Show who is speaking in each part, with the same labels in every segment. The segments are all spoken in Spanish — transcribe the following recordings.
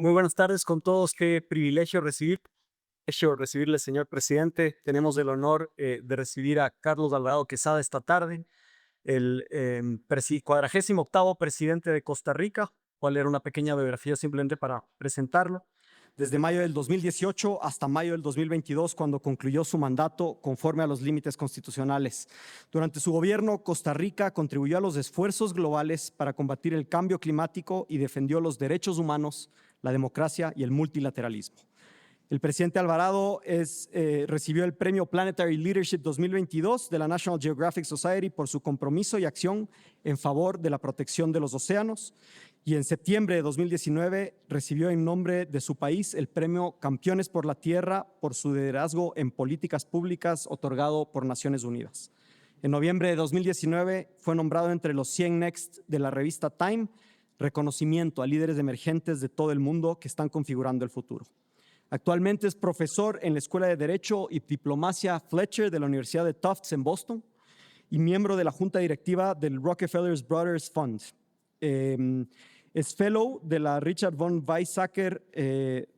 Speaker 1: Muy buenas tardes con todos. Qué privilegio recibirle, señor presidente. Tenemos el honor de recibir a Carlos Alvarado Quesada esta tarde, el 48º presidente de Costa Rica. Cuál era una pequeña biografía simplemente para presentarlo. Desde mayo del 2018 hasta mayo del 2022, cuando concluyó su mandato conforme a los límites constitucionales. Durante su gobierno, Costa Rica contribuyó a los esfuerzos globales para combatir el cambio climático y defendió los derechos humanos, la democracia y el multilateralismo. El presidente Alvarado recibió el premio Planetary Leadership 2022 de la National Geographic Society por su compromiso y acción en favor de la protección de los océanos. Y en septiembre de 2019 recibió en nombre de su país el premio Campeones por la Tierra por su liderazgo en políticas públicas otorgado por Naciones Unidas. En noviembre de 2019 fue nombrado entre los 100 Next de la revista Time, reconocimiento a líderes emergentes de todo el mundo que están configurando el futuro. Actualmente es profesor en la Escuela de Derecho y Diplomacia Fletcher de la Universidad de Tufts en Boston y miembro de la junta directiva del Rockefeller Brothers Fund. Es fellow de la Richard von Weizsäcker, de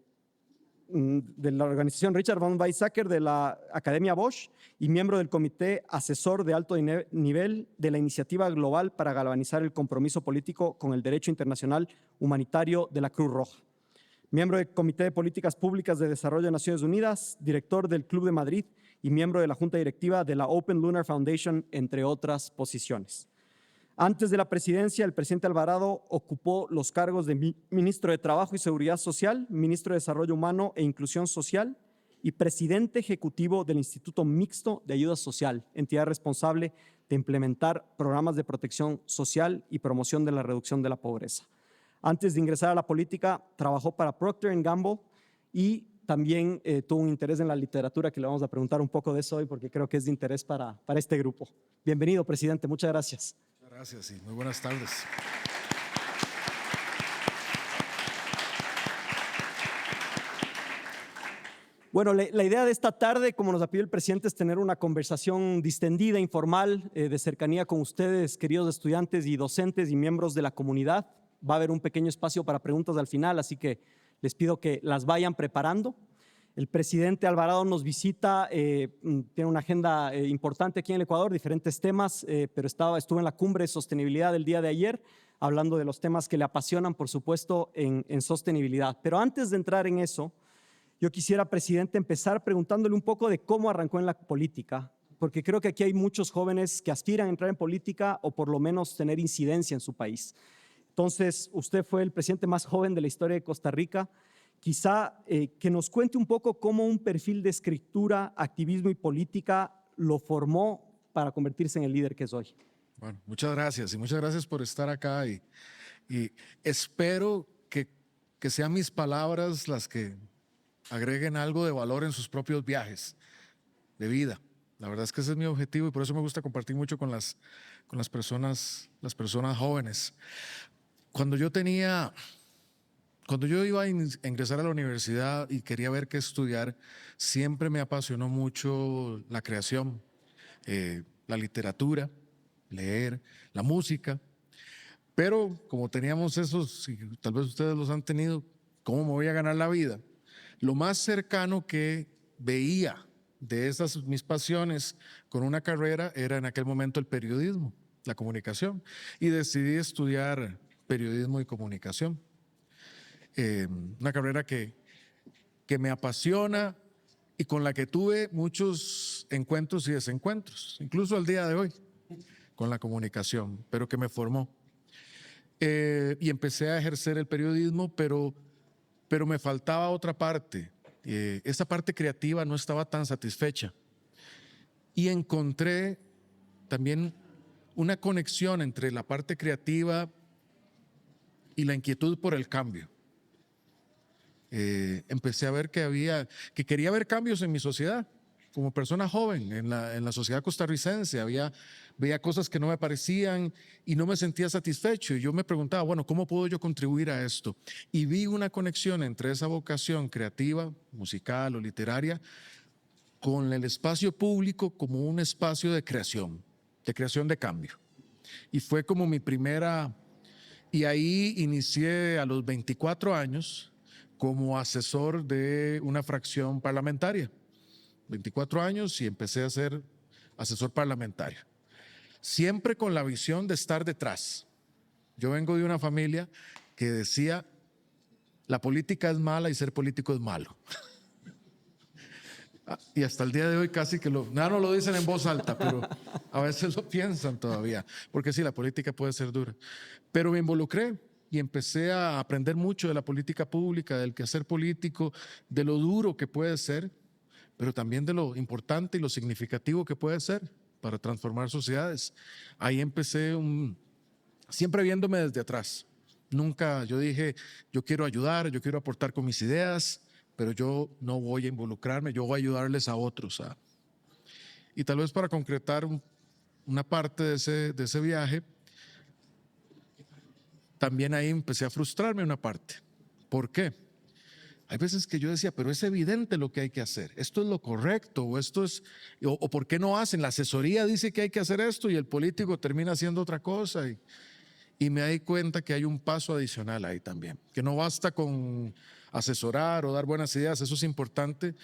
Speaker 1: la organización Richard von Weizsäcker de la Academia Bosch y miembro del Comité Asesor de Alto Nivel de la Iniciativa Global para galvanizar el compromiso político con el derecho internacional humanitario de la Cruz Roja. Miembro del Comité de Políticas Públicas de Desarrollo de Naciones Unidas, director del Club de Madrid y miembro de la Junta Directiva de la Open Lunar Foundation, entre otras posiciones. Antes de la presidencia, el presidente Alvarado ocupó los cargos de ministro de Trabajo y Seguridad Social, ministro de Desarrollo Humano e Inclusión Social y presidente ejecutivo del Instituto Mixto de Ayuda Social, entidad responsable de implementar programas de protección social y promoción de la reducción de la pobreza. Antes de ingresar a la política, trabajó para Procter & Gamble y también tuvo un interés en la literatura, que le vamos a preguntar un poco de eso hoy porque creo que es de interés para este grupo. Bienvenido, presidente. Muchas gracias.
Speaker 2: Muchas gracias y muy buenas tardes.
Speaker 1: Bueno, la idea de esta tarde, como nos ha pedido el presidente, es tener una conversación distendida, informal, de cercanía con ustedes, queridos estudiantes y docentes y miembros de la comunidad. Va a haber un pequeño espacio para preguntas al final, así que les pido que las vayan preparando. El presidente Alvarado nos visita, tiene una agenda importante aquí en el Ecuador, diferentes temas, pero estuvo en la cumbre de sostenibilidad del día de ayer, hablando de los temas que le apasionan, por supuesto, en sostenibilidad. Pero antes de entrar en eso, yo quisiera, presidente, empezar preguntándole un poco de cómo arrancó en la política, porque creo que aquí hay muchos jóvenes que aspiran a entrar en política o por lo menos tener incidencia en su país. Entonces, usted fue el presidente más joven de la historia de Costa Rica. Quizá que nos cuente un poco cómo un perfil de escritura, activismo y política lo formó para convertirse en el líder que es hoy.
Speaker 2: Bueno, muchas gracias y muchas gracias por estar acá y espero que sean mis palabras las que agreguen algo de valor en sus propios viajes de vida. La verdad es que ese es mi objetivo y por eso me gusta compartir mucho con las personas jóvenes. Cuando yo iba a ingresar a la universidad y quería ver qué estudiar, siempre me apasionó mucho la creación, la literatura, leer, la música. Pero como teníamos esos, y tal vez ustedes los han tenido, ¿cómo me voy a ganar la vida? Lo más cercano que veía de esas mis pasiones con una carrera era en aquel momento el periodismo, la comunicación, y decidí estudiar periodismo y comunicación. Una carrera que me apasiona y con la que tuve muchos encuentros y desencuentros, incluso al día de hoy, con la comunicación, pero que me formó. Y empecé a ejercer el periodismo, pero me faltaba otra parte. Esa parte creativa no estaba tan satisfecha. Y encontré también una conexión entre la parte creativa y la inquietud por el cambio. Empecé a ver que quería ver cambios en mi sociedad, como persona joven, en la sociedad costarricense. Veía cosas que no me parecían y no me sentía satisfecho. Y yo me preguntaba, bueno, ¿cómo puedo yo contribuir a esto? Y vi una conexión entre esa vocación creativa, musical o literaria, con el espacio público como un espacio de creación de cambio. Y fue como mi primera. Y ahí inicié a los 24 años como asesor de una fracción parlamentaria. 24 años y empecé a ser asesor parlamentario. Siempre con la visión de estar detrás. Yo vengo de una familia que decía, la política es mala y ser político es malo. Y hasta el día de hoy casi que no lo dicen en voz alta, pero a veces lo piensan todavía, porque sí, la política puede ser dura. Pero me involucré y empecé a aprender mucho de la política pública, del quehacer político, de lo duro que puede ser, pero también de lo importante y lo significativo que puede ser para transformar sociedades. Ahí empecé siempre viéndome desde atrás. Nunca yo dije, yo quiero ayudar, yo quiero aportar con mis ideas, pero yo no voy a involucrarme, yo voy a ayudarles a otros. Y tal vez para concretar una parte de ese viaje, también ahí empecé a frustrarme una parte. ¿Por qué? Hay veces que yo decía, pero es evidente lo que hay que hacer, esto es lo correcto, o ¿por qué no hacen? La asesoría dice que hay que hacer esto y el político termina haciendo otra cosa. Y me di cuenta que hay un paso adicional ahí también, que no basta con asesorar o dar buenas ideas, eso es importante,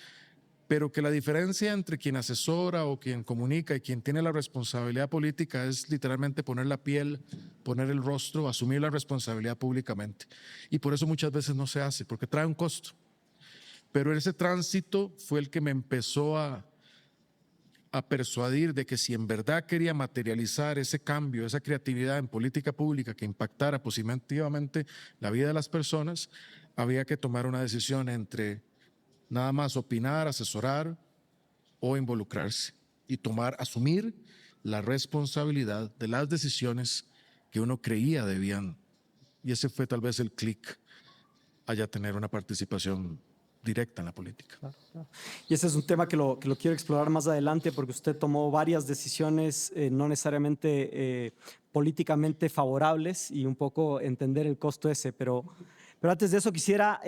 Speaker 2: pero que la diferencia entre quien asesora o quien comunica y quien tiene la responsabilidad política es literalmente poner la piel, poner el rostro, asumir la responsabilidad públicamente. Y por eso muchas veces no se hace, porque trae un costo. Pero ese tránsito fue el que me empezó a persuadir de que si en verdad quería materializar ese cambio, esa creatividad en política pública que impactara positivamente la vida de las personas, había que tomar una decisión entre nada más opinar, asesorar o involucrarse y asumir la responsabilidad de las decisiones que uno creía debían. Y ese fue tal vez el clic allá tener una participación directa en la política.
Speaker 1: Claro, claro. Y ese es un tema que lo quiero explorar más adelante porque usted tomó varias decisiones no necesariamente políticamente favorables y un poco entender el costo ese, pero antes de eso quisiera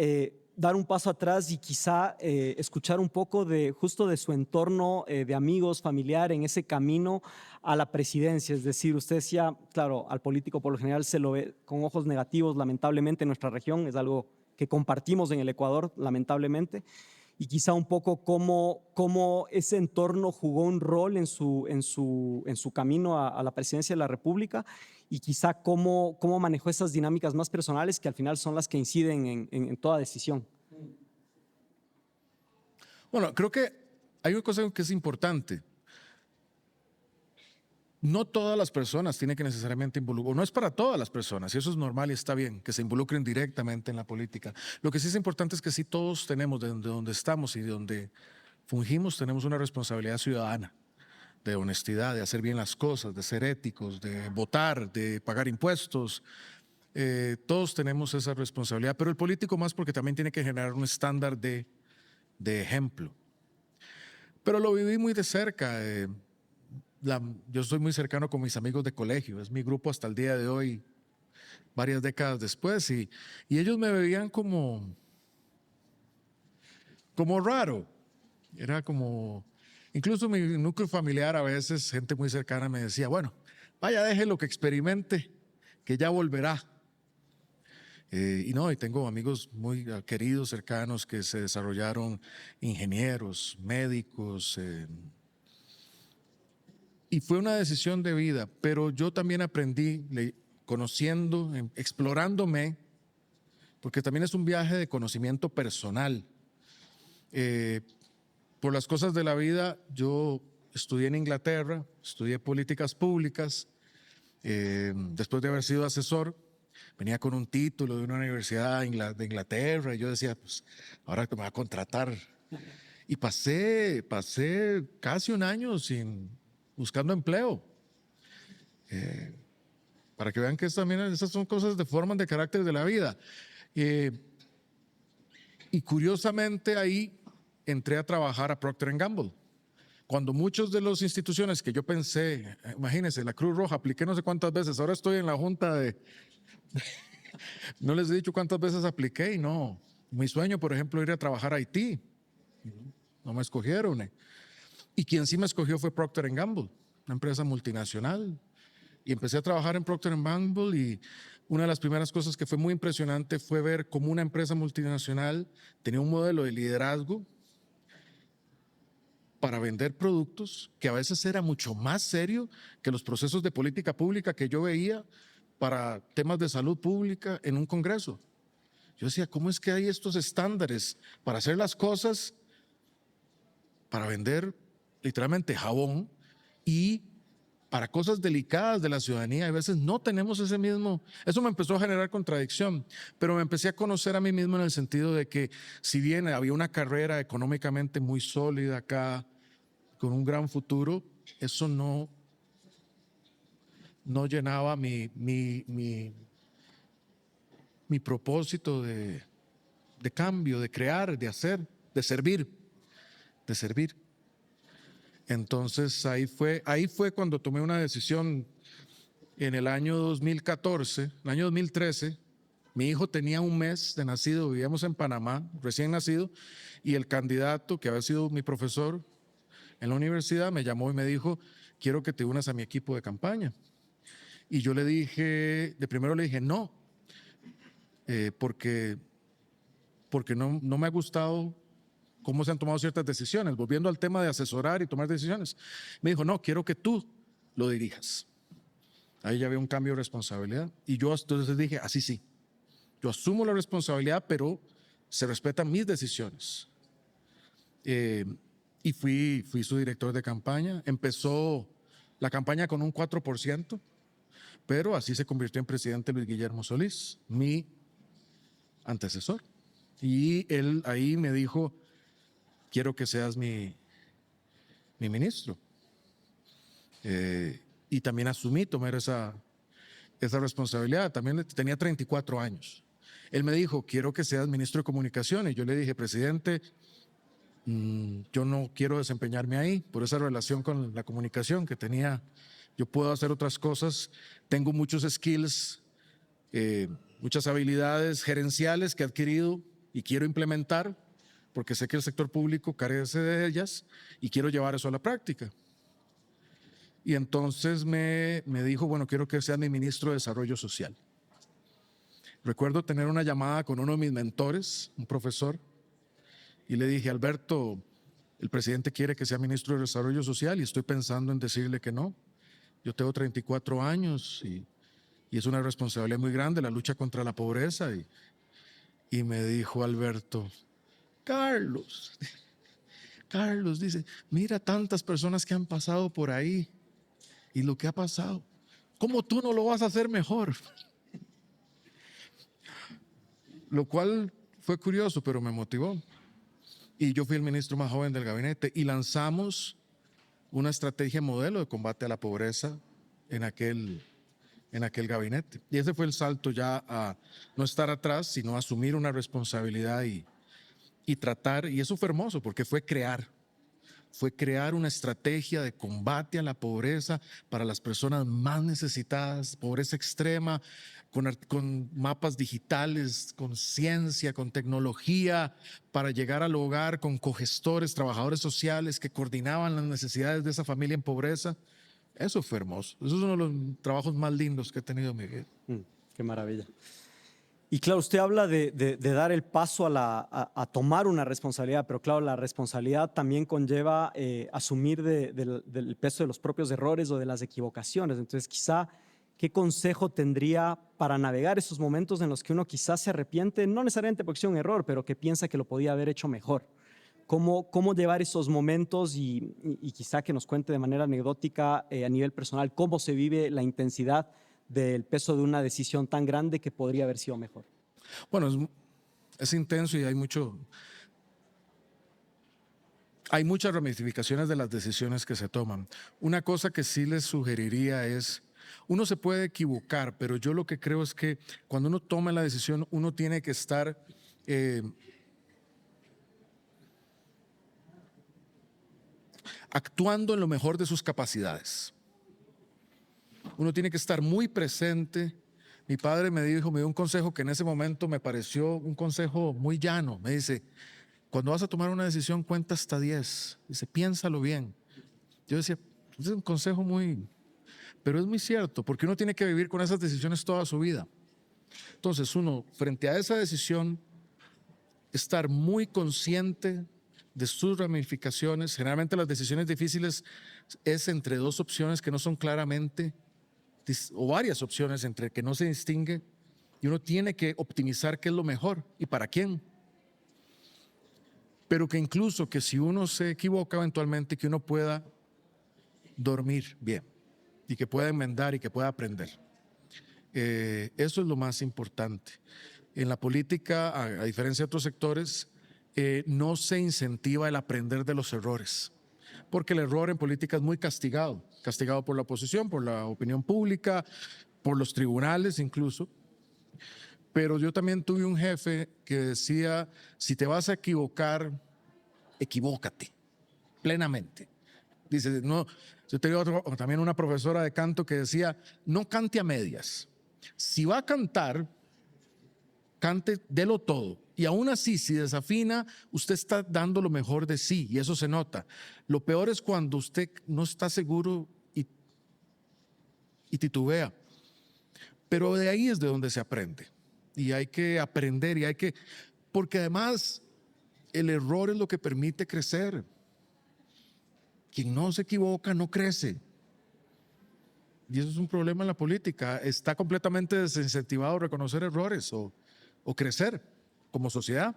Speaker 1: dar un paso atrás y quizá escuchar un poco justo de su entorno de amigos, familiar en ese camino a la presidencia. Es decir, usted decía, claro, al político por lo general se lo ve con ojos negativos, lamentablemente en nuestra región, es algo que compartimos en el Ecuador, lamentablemente, y quizá un poco cómo ese entorno jugó un rol en su camino a la presidencia de la República y quizá cómo manejó esas dinámicas más personales que al final son las que inciden en toda decisión.
Speaker 2: Bueno, creo que hay una cosa que es importante. No todas las personas tienen que necesariamente involucrar, no es para todas las personas, y eso es normal y está bien, que se involucren directamente en la política. Lo que sí es importante es que sí todos tenemos, de donde estamos y de donde fungimos, tenemos una responsabilidad ciudadana, de honestidad, de hacer bien las cosas, de ser éticos, de votar, de pagar impuestos. Todos tenemos esa responsabilidad, pero el político más porque también tiene que generar un estándar de ejemplo. Pero lo viví muy de cerca. Yo estoy muy cercano con mis amigos de colegio, es mi grupo hasta el día de hoy, varias décadas después, y ellos me veían como raro. Era como, incluso mi núcleo familiar a veces, gente muy cercana me decía, bueno, vaya, déjelo que experimente, que ya volverá. Y tengo amigos muy queridos, cercanos, que se desarrollaron ingenieros, médicos, y fue una decisión de vida, pero yo también aprendí conociendo, explorándome, porque también es un viaje de conocimiento personal. Por las cosas de la vida, yo estudié en Inglaterra, estudié políticas públicas, después de haber sido asesor, venía con un título de una universidad de Inglaterra y yo decía, pues ahora que me va a contratar. Y pasé casi un año buscando empleo. Para que vean que también esas son cosas de formas de carácter de la vida. Y curiosamente ahí entré a trabajar a Procter & Gamble. Cuando muchas de las instituciones que yo pensé, imagínense, la Cruz Roja, apliqué no sé cuántas veces, ahora estoy en la junta no les he dicho cuántas veces apliqué y no. Mi sueño, por ejemplo, ir a trabajar a Haití. No me escogieron. Y quien sí me escogió fue Procter & Gamble, una empresa multinacional. Y empecé a trabajar en Procter & Gamble y una de las primeras cosas que fue muy impresionante fue ver cómo una empresa multinacional tenía un modelo de liderazgo para vender productos que a veces era mucho más serio que los procesos de política pública que yo veía para temas de salud pública en un congreso. Yo decía, ¿cómo es que hay estos estándares para hacer las cosas, para vender literalmente jabón y para cosas delicadas de la ciudadanía? A veces no tenemos ese mismo. Eso me empezó a generar contradicción, pero me empecé a conocer a mí mismo en el sentido de que si bien había una carrera económicamente muy sólida acá, con un gran futuro, eso no llenaba mi propósito de cambio, de crear, de hacer, de servir, de servir. Entonces ahí fue cuando tomé una decisión en el año 2014, el año 2013. Mi hijo tenía un mes de nacido, vivíamos en Panamá, recién nacido, y el candidato que había sido mi profesor en la universidad me llamó y me dijo, quiero que te unas a mi equipo de campaña. Y yo le dije, de primero le dije no, porque no me ha gustado cómo se han tomado ciertas decisiones, volviendo al tema de asesorar y tomar decisiones. Me dijo, no, quiero que tú lo dirijas. Ahí ya había un cambio de responsabilidad. Y yo entonces dije, así sí, yo asumo la responsabilidad, pero se respetan mis decisiones. Y fui su director de campaña. Empezó la campaña con un 4%, pero así se convirtió en presidente Luis Guillermo Solís, mi antecesor. Y él ahí me dijo, quiero que seas mi ministro. Y también asumí tomar esa responsabilidad. También tenía 34 años. Él me dijo, quiero que seas ministro de Comunicaciones. Y yo le dije, presidente, yo no quiero desempeñarme ahí por esa relación con la comunicación que tenía. Yo puedo hacer otras cosas, tengo muchos skills, muchas habilidades gerenciales que he adquirido y quiero implementar porque sé que el sector público carece de ellas y quiero llevar eso a la práctica. Y entonces me dijo, bueno, quiero que sea mi ministro de Desarrollo Social. Recuerdo tener una llamada con uno de mis mentores, un profesor, y le dije, Alberto, el presidente quiere que sea ministro de Desarrollo Social y estoy pensando en decirle que no. Yo tengo 34 años y es una responsabilidad muy grande la lucha contra la pobreza. Y me dijo Alberto, Carlos, dice, mira tantas personas que han pasado por ahí y lo que ha pasado. ¿Cómo tú no lo vas a hacer mejor? Lo cual fue curioso, pero me motivó. Y yo fui el ministro más joven del gabinete y lanzamos una estrategia modelo de combate a la pobreza en aquel gabinete. Y ese fue el salto ya a no estar atrás, sino a asumir una responsabilidad y tratar, y eso fue hermoso porque fue crear una estrategia de combate a la pobreza para las personas más necesitadas, pobreza extrema, con mapas digitales, con ciencia, con tecnología, para llegar al hogar con cogestores, trabajadores sociales que coordinaban las necesidades de esa familia en pobreza. Eso fue hermoso. Eso es uno de los trabajos más lindos que he tenido en mi vida.
Speaker 1: Qué maravilla. Y claro, usted habla de dar el paso a tomar una responsabilidad, pero claro, la responsabilidad también conlleva asumir del peso de los propios errores o de las equivocaciones. Entonces, quizá, ¿qué consejo tendría para navegar esos momentos en los que uno quizás se arrepiente, no necesariamente porque sea un error, pero que piensa que lo podía haber hecho mejor? ¿Cómo llevar esos momentos y quizá que nos cuente de manera anecdótica a nivel personal cómo se vive la intensidad del peso de una decisión tan grande que podría haber sido mejor?
Speaker 2: Bueno, es intenso y hay muchas ramificaciones de las decisiones que se toman. Una cosa que sí les sugeriría es, uno se puede equivocar, pero yo lo que creo es que cuando uno toma la decisión, uno tiene que estar actuando en lo mejor de sus capacidades. Uno tiene que estar muy presente. Mi padre me dio un consejo que en ese momento me pareció un consejo muy llano. Me dice, cuando vas a tomar una decisión, cuenta hasta 10. Dice, piénsalo bien. Yo decía, es un consejo pero es muy cierto, porque uno tiene que vivir con esas decisiones toda su vida. Entonces, uno, frente a esa decisión, estar muy consciente de sus ramificaciones. Generalmente las decisiones difíciles es entre dos opciones que no son claramente, o varias opciones entre que no se distingue, y uno tiene que optimizar qué es lo mejor y para quién. Pero que incluso que si uno se equivoca eventualmente, que uno pueda dormir bien y que pueda enmendar y que pueda aprender. Eso es lo más importante. En la política, a diferencia de otros sectores, no se incentiva el aprender de los errores, porque el error en política es muy castigado, castigado por la oposición, por la opinión pública, por los tribunales incluso. Pero yo también tuve un jefe que decía, si te vas a equivocar, equivócate plenamente. Dice, no, yo tenía también una profesora de canto que decía, no cante a medias. Si va a cantar, cante, délo todo. Y aún así, si desafina, usted está dando lo mejor de sí y eso se nota. Lo peor es cuando usted no está seguro y titubea. Pero de ahí es de donde se aprende. Y hay que aprender y hay que, porque además el error es lo que permite crecer. Quien no se equivoca no crece. Y eso es un problema en la política. Está completamente desincentivado reconocer errores o crecer como sociedad.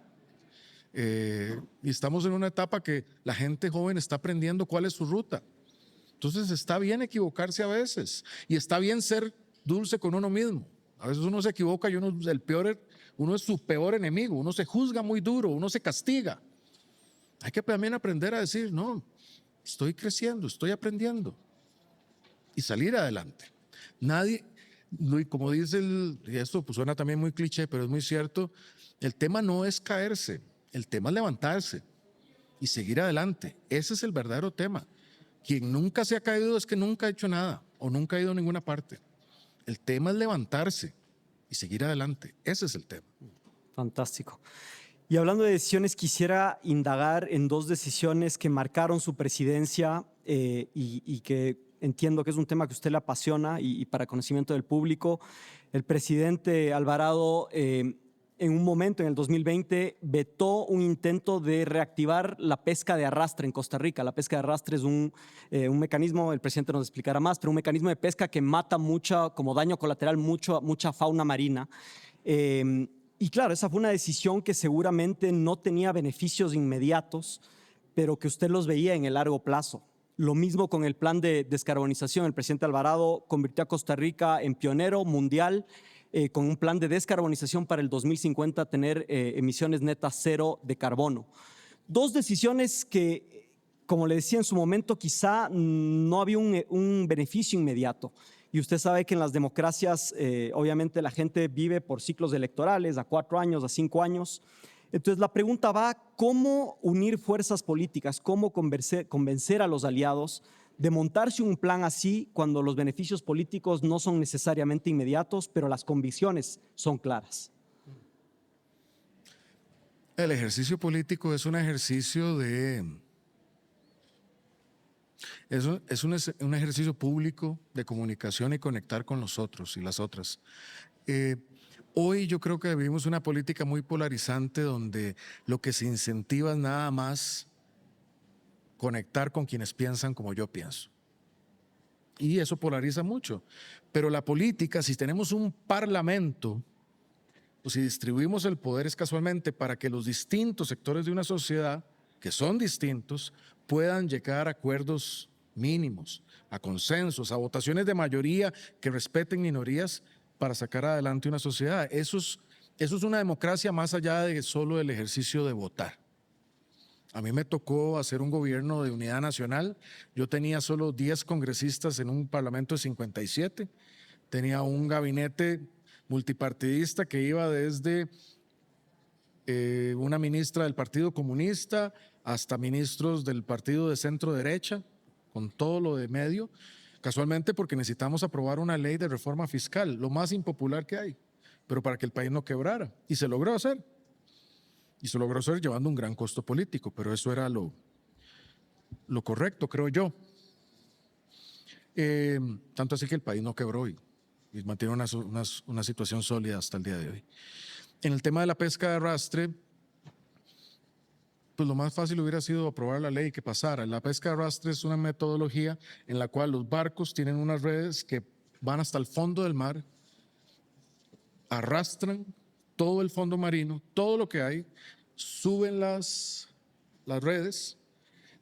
Speaker 2: Y estamos en una etapa que la gente joven está aprendiendo cuál es su ruta. Entonces está bien equivocarse a veces y está bien ser dulce con uno mismo. A veces uno se equivoca y uno es su peor enemigo, uno se juzga muy duro, uno se castiga. Hay que también aprender a decir, no, estoy creciendo, estoy aprendiendo y salir adelante. Nadie, como dice y esto pues suena también muy cliché, pero es muy cierto, el tema no es caerse, el tema es levantarse y seguir adelante. Ese es el verdadero tema. Quien nunca se ha caído es que nunca ha hecho nada o nunca ha ido a ninguna parte. El tema es levantarse y seguir adelante. Ese es el tema.
Speaker 1: Fantástico. Y hablando de decisiones, quisiera indagar en dos decisiones que marcaron su presidencia y que entiendo que es un tema que a usted le apasiona y para conocimiento del público. El presidente Alvarado en un momento, en el 2020, vetó un intento de reactivar la pesca de arrastre en Costa Rica. La pesca de arrastre es un mecanismo, el presidente nos explicará más, pero un mecanismo de pesca que mata como daño colateral mucha fauna marina. Y claro, esa fue una decisión que seguramente no tenía beneficios inmediatos, pero que usted los veía en el largo plazo. Lo mismo con el plan de descarbonización. El presidente Alvarado convirtió a Costa Rica en pionero mundial con un plan de descarbonización para el 2050, tener emisiones netas cero de carbono. Dos decisiones que, como le decía en su momento, quizá no había un beneficio inmediato. Y usted sabe que en las democracias, obviamente, la gente vive por ciclos electorales, a 4 años, a 5 años. Entonces, la pregunta va, ¿cómo unir fuerzas políticas? ¿Cómo convencer a los aliados de montarse un plan así cuando los beneficios políticos no son necesariamente inmediatos, pero las convicciones son claras?
Speaker 2: El ejercicio político es un ejercicio es un ejercicio público de comunicación y conectar con los otros y las otras. Hoy yo creo que vivimos una política muy polarizante donde lo que se incentiva es nada más conectar con quienes piensan como yo pienso. Y eso polariza mucho. Pero la política, si tenemos un parlamento, o si distribuimos el poder es casualmente para que los distintos sectores de una sociedad, que son distintos, puedan llegar a acuerdos mínimos, a consensos, a votaciones de mayoría que respeten minorías para sacar adelante una sociedad. Eso es una democracia más allá de solo el ejercicio de votar. A mí me tocó hacer un gobierno de unidad nacional. Yo tenía solo 10 congresistas en un parlamento de 57. Tenía un gabinete multipartidista que iba desde una ministra del Partido Comunista hasta ministros del partido de centro derecha, con todo lo de medio, casualmente porque necesitamos aprobar una ley de reforma fiscal, lo más impopular que hay, pero para que el país no quebrara. Y se logró hacer. Y se logró hacer llevando un gran costo político, pero eso era lo correcto, creo yo. Tanto así que el país no quebró y y mantiene una situación sólida hasta el día de hoy. En el tema de la pesca de arrastre, pues lo más fácil hubiera sido aprobar la ley y que pasara. La pesca de arrastre es una metodología en la cual los barcos tienen unas redes que van hasta el fondo del mar, arrastran todo el fondo marino, todo lo que hay, suben las redes,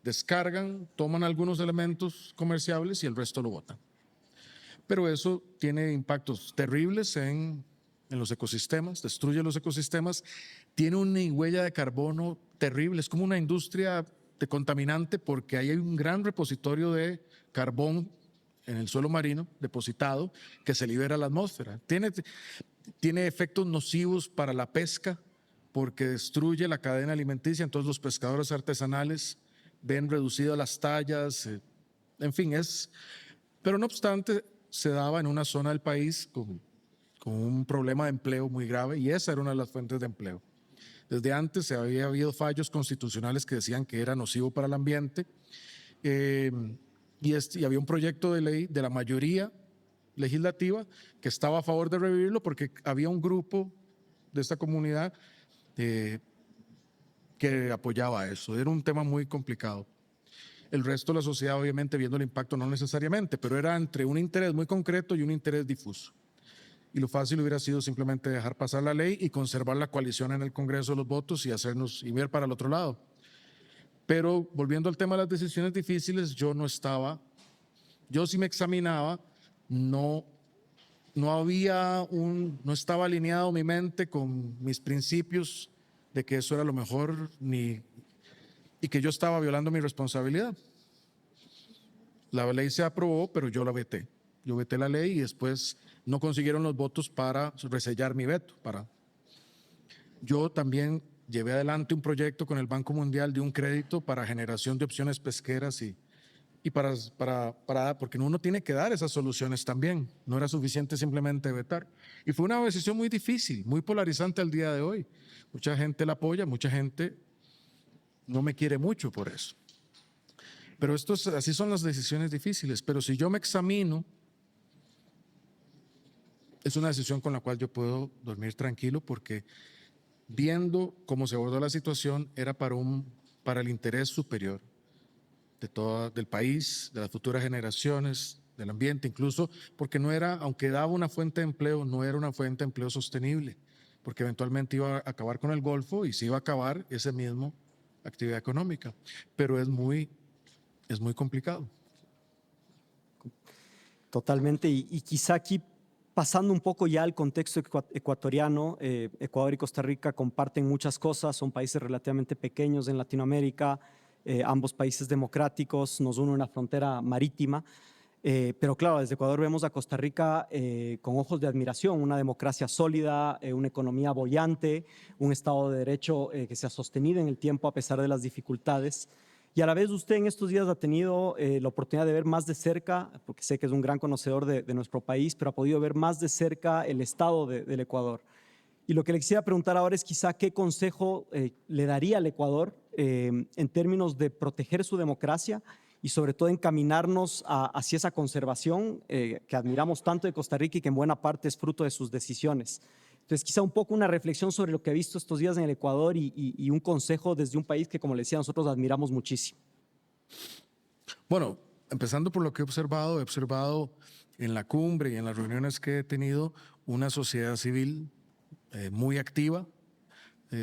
Speaker 2: descargan, toman algunos elementos comerciables y el resto lo botan. Pero eso tiene impactos terribles en los ecosistemas, destruye los ecosistemas, tiene una huella de carbono terrible, es como una industria de contaminante porque ahí hay un gran repositorio de carbón en el suelo marino depositado que se libera a la atmósfera. Tiene efectos nocivos para la pesca porque destruye la cadena alimenticia, entonces los pescadores artesanales ven reducidas las tallas, en fin, pero no obstante se daba en una zona del país con un problema de empleo muy grave y esa era una de las fuentes de empleo. Desde antes había habido fallos constitucionales que decían que era nocivo para el ambiente y había un proyecto de ley de la mayoría legislativa que estaba a favor de revivirlo porque había un grupo de esta comunidad que apoyaba eso. Era un tema muy complicado. El resto de la sociedad obviamente viendo el impacto no necesariamente, pero era entre un interés muy concreto y un interés difuso. Y lo fácil hubiera sido simplemente dejar pasar la ley y conservar la coalición en el Congreso de los votos y ver para el otro lado. Pero volviendo al tema de las decisiones difíciles, yo sí me examinaba, no estaba alineado mi mente con mis principios de que eso era lo mejor y que yo estaba violando mi responsabilidad. La ley se aprobó, pero yo la veté. Yo veté la ley y después no consiguieron los votos para resellar mi veto. Yo también llevé adelante un proyecto con el Banco Mundial de un crédito para generación de opciones pesqueras y porque uno tiene que dar esas soluciones también. No era suficiente simplemente vetar. Y fue una decisión muy difícil, muy polarizante al día de hoy. Mucha gente la apoya, mucha gente no me quiere mucho por eso. Pero así son las decisiones difíciles. Pero si yo me examino, es una decisión con la cual yo puedo dormir tranquilo porque viendo cómo se abordó la situación era para el interés superior del país, de las futuras generaciones, del ambiente, incluso porque aunque daba una fuente de empleo, no era una fuente de empleo sostenible, porque eventualmente iba a acabar con el Golfo y se iba a acabar esa misma actividad económica, pero es muy complicado.
Speaker 1: Totalmente, y quizá aquí pasando un poco ya al contexto ecuatoriano, Ecuador y Costa Rica comparten muchas cosas, son países relativamente pequeños en Latinoamérica, ambos países democráticos, nos une una frontera marítima, pero claro, desde Ecuador vemos a Costa Rica con ojos de admiración, una democracia sólida, una economía boyante, un Estado de Derecho que se ha sostenido en el tiempo a pesar de las dificultades. Y a la vez usted en estos días ha tenido la oportunidad de ver más de cerca, porque sé que es un gran conocedor de nuestro país, pero ha podido ver más de cerca el estado del Ecuador. Y lo que le quisiera preguntar ahora es quizá qué consejo le daría al Ecuador en términos de proteger su democracia y sobre todo encaminarnos hacia esa conservación que admiramos tanto de Costa Rica y que en buena parte es fruto de sus decisiones. Entonces, quizá un poco una reflexión sobre lo que he visto estos días en el Ecuador y un consejo desde un país que, como le decía, nosotros admiramos muchísimo.
Speaker 2: Bueno, empezando por lo que he observado en la cumbre y en las reuniones que he tenido una sociedad civil muy activa,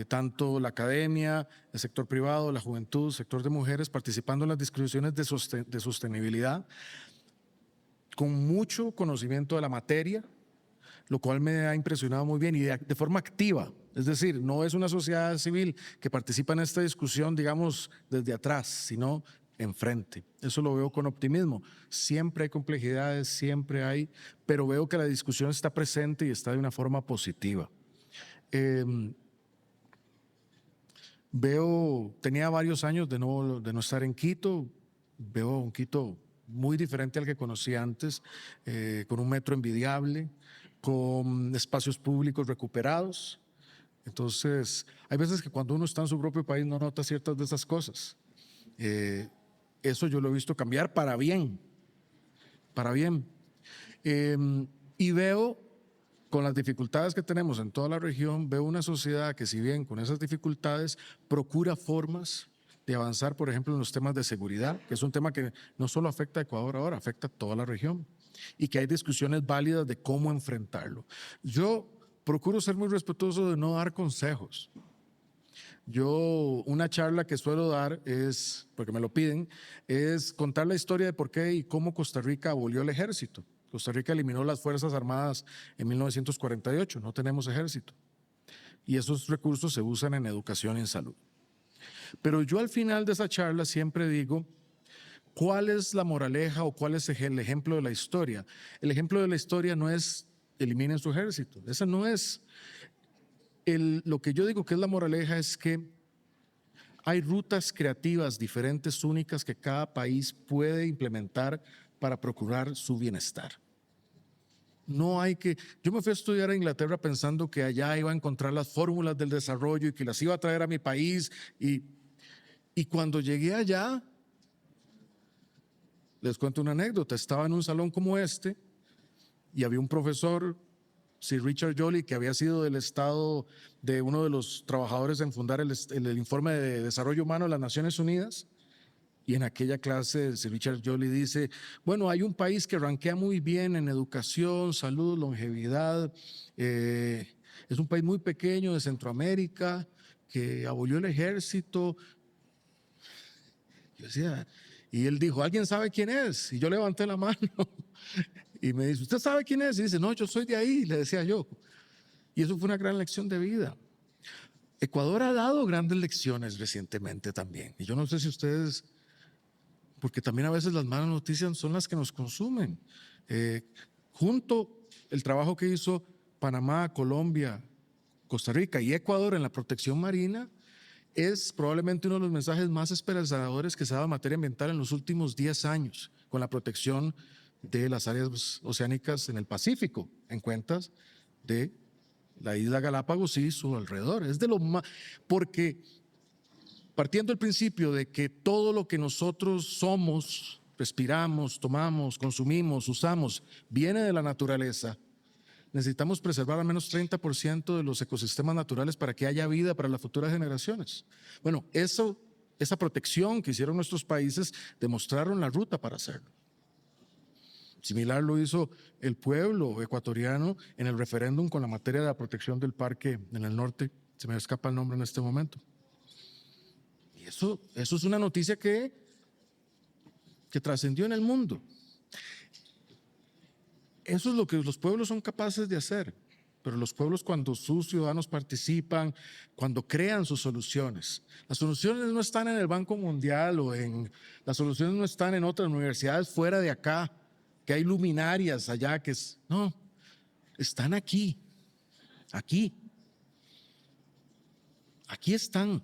Speaker 2: tanto la academia, el sector privado, la juventud, el sector de mujeres, participando en las discusiones de sostenibilidad, con mucho conocimiento de la materia, lo cual me ha impresionado muy bien y de forma activa. Es decir, no es una sociedad civil que participa en esta discusión, digamos, desde atrás, sino enfrente. Eso lo veo con optimismo. Siempre hay complejidades, pero veo que la discusión está presente y está de una forma positiva. Tenía varios años de no estar en Quito, veo un Quito muy diferente al que conocía antes, con un metro envidiable, con espacios públicos recuperados. Entonces, hay veces que cuando uno está en su propio país no nota ciertas de esas cosas. Eso yo lo he visto cambiar para bien, para bien. Y veo, con las dificultades que tenemos en toda la región, veo una sociedad que, si bien con esas dificultades procura formas de avanzar, por ejemplo, en los temas de seguridad, que es un tema que no solo afecta a Ecuador ahora, afecta a toda la región, y que hay discusiones válidas de cómo enfrentarlo. Yo procuro ser muy respetuoso de no dar consejos. Yo, una charla que suelo dar es, porque me lo piden, es contar la historia de por qué y cómo Costa Rica abolió el ejército. Costa Rica eliminó las Fuerzas Armadas en 1948, no tenemos ejército. Y esos recursos se usan en educación y en salud. Pero yo al final de esa charla siempre digo, ¿cuál es la moraleja o cuál es el ejemplo de la historia? El ejemplo de la historia no es eliminen su ejército, esa no es. Lo que yo digo que es la moraleja es que hay rutas creativas diferentes, únicas, que cada país puede implementar para procurar su bienestar. No hay que… Yo me fui a estudiar a Inglaterra pensando que allá iba a encontrar las fórmulas del desarrollo y que las iba a traer a mi país. Y cuando llegué allá, les cuento una anécdota. Estaba en un salón como este y había un profesor, Sir Richard Jolley, que había sido del estado de uno de los trabajadores en fundar el informe de desarrollo humano de las Naciones Unidas. Y en aquella clase, Sir Richard Jolley dice, bueno, hay un país que rankea muy bien en educación, salud, longevidad. Es un país muy pequeño de Centroamérica que abolió el ejército. Yo decía, y él dijo, ¿alguien sabe quién es? Y yo levanté la mano y me dice, ¿usted sabe quién es? Y dice, no, yo soy de ahí, le decía yo. Y eso fue una gran lección de vida. Ecuador ha dado grandes lecciones recientemente también. Y yo no sé si ustedes, porque también a veces las malas noticias son las que nos consumen. Junto el trabajo que hizo Panamá, Colombia, Costa Rica y Ecuador en la protección marina, es probablemente uno de los mensajes más esperanzadores que se ha dado en materia ambiental en los últimos 10 años, con la protección de las áreas oceánicas en el Pacífico, en cuentas de la isla Galápagos y su alrededor. Es de lo más, porque partiendo del principio de que todo lo que nosotros somos, respiramos, tomamos, consumimos, usamos, viene de la naturaleza, necesitamos preservar al menos 30% de los ecosistemas naturales para que haya vida para las futuras generaciones. Bueno, esa protección que hicieron nuestros países demostraron la ruta para hacerlo. Similar lo hizo el pueblo ecuatoriano en el referéndum con la materia de la protección del parque en el norte. Se me escapa el nombre en este momento. Y eso es una noticia que trascendió en el mundo. Eso es lo que los pueblos son capaces de hacer. Pero los pueblos, cuando sus ciudadanos participan, cuando crean sus soluciones, las soluciones no están en el Banco Mundial las soluciones no están en otras universidades fuera de acá, que hay luminarias allá, no, están aquí están.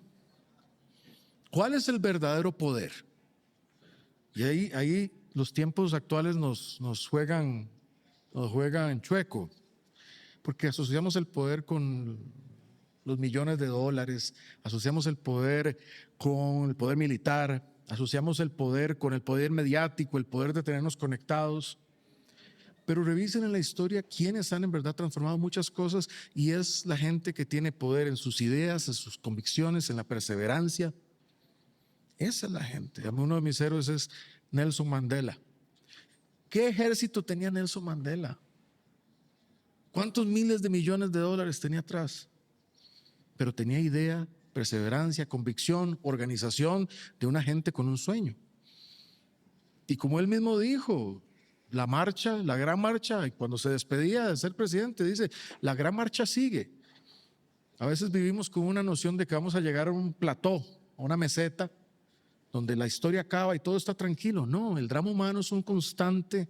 Speaker 2: ¿Cuál es el verdadero poder? Y ahí los tiempos actuales nos juegan chueco, porque asociamos el poder con los millones de dólares, asociamos el poder con el poder militar, asociamos el poder con el poder mediático, el poder de tenernos conectados. Pero revisen en la historia quiénes han en verdad transformado muchas cosas, y es la gente que tiene poder en sus ideas, en sus convicciones, en la perseverancia. Esa es la gente. A mí uno de mis héroes es Nelson Mandela. ¿Qué ejército tenía Nelson Mandela? ¿Cuántos miles de millones de dólares tenía atrás? Pero tenía idea, perseverancia, convicción, organización de una gente con un sueño. Y como él mismo dijo, la marcha, la gran marcha, y cuando se despedía de ser presidente, dice, la gran marcha sigue. A veces vivimos con una noción de que vamos a llegar a un plató, a una meseta, donde la historia acaba y todo está tranquilo. No, el drama humano es un constante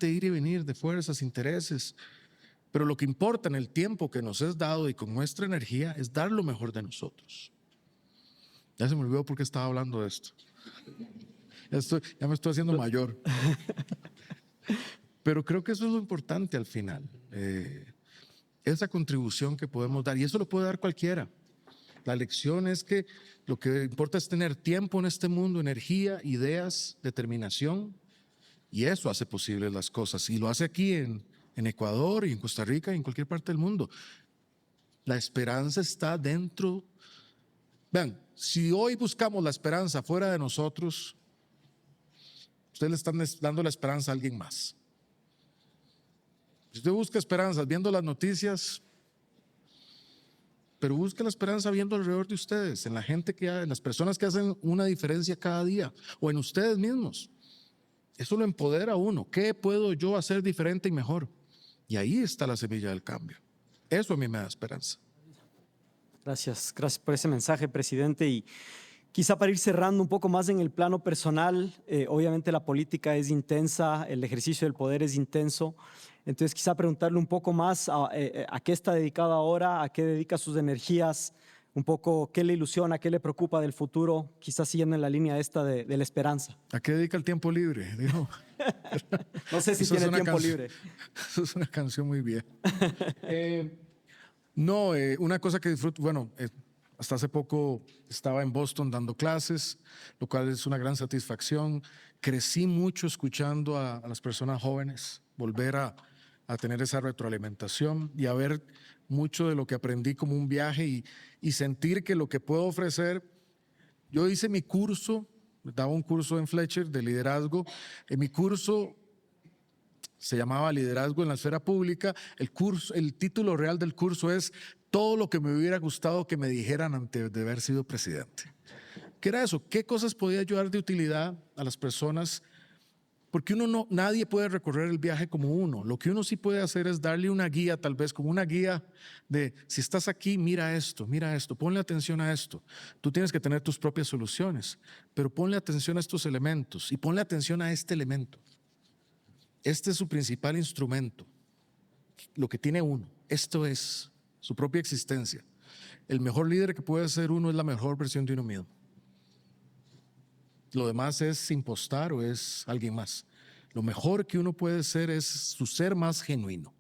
Speaker 2: ir y venir de fuerzas, intereses. Pero lo que importa en el tiempo que nos es dado y con nuestra energía es dar lo mejor de nosotros. Ya se me olvidó por qué estaba hablando de esto. Ya me estoy haciendo mayor. Pero creo que eso es lo importante al final. Esa contribución que podemos dar. Y eso lo puede dar cualquiera. La lección es que lo que importa es tener tiempo en este mundo, energía, ideas, determinación Y eso hace posibles las cosas. Y lo hace aquí en Ecuador y en Costa Rica y en cualquier parte del mundo. La esperanza está dentro. Vean, si hoy buscamos la esperanza fuera de nosotros, ustedes le están dando la esperanza a alguien más. Si usted busca esperanzas viendo las noticias, pero busque la esperanza viendo alrededor de ustedes, en la gente en las personas que hacen una diferencia cada día, o en ustedes mismos. Eso lo empodera a uno. ¿Qué puedo yo hacer diferente y mejor? Y ahí está la semilla del cambio. Eso a mí me da esperanza.
Speaker 1: Gracias por ese mensaje, presidente. Y quizá para ir cerrando un poco más en el plano personal, obviamente la política es intensa, el ejercicio del poder es intenso. Entonces quizá preguntarle un poco más a qué está dedicado ahora, a qué dedica sus energías, un poco qué le ilusiona, qué le preocupa del futuro, quizás siguiendo en la línea esta de la esperanza.
Speaker 2: ¿A qué dedica el tiempo libre? Dijo.
Speaker 1: No sé si
Speaker 2: Eso
Speaker 1: tiene tiempo libre.
Speaker 2: Eso es una canción muy vieja. No, una cosa que disfruto, bueno, hasta hace poco estaba en Boston dando clases, lo cual es una gran satisfacción. Crecí mucho escuchando a las personas jóvenes, volver a tener esa retroalimentación y a ver mucho de lo que aprendí como un viaje y sentir que lo que puedo ofrecer. Yo hice mi curso, daba un curso en Fletcher de liderazgo. En mi curso se llamaba Liderazgo en la Esfera Pública. El título real del curso es Todo lo que me hubiera gustado que me dijeran antes de haber sido presidente. ¿Qué era eso? ¿Qué cosas podía ayudar de utilidad a las personas? Porque nadie puede recorrer el viaje como uno. Lo que uno sí puede hacer es darle una guía, tal vez como una guía de, si estás aquí, mira esto, ponle atención a esto. Tú tienes que tener tus propias soluciones, pero ponle atención a estos elementos y ponle atención a este elemento. Este es su principal instrumento, lo que tiene uno. Esto es su propia existencia. El mejor líder que puede ser uno es la mejor versión de uno mismo. Lo demás es impostar o es alguien más. Lo mejor que uno puede ser es su ser más genuino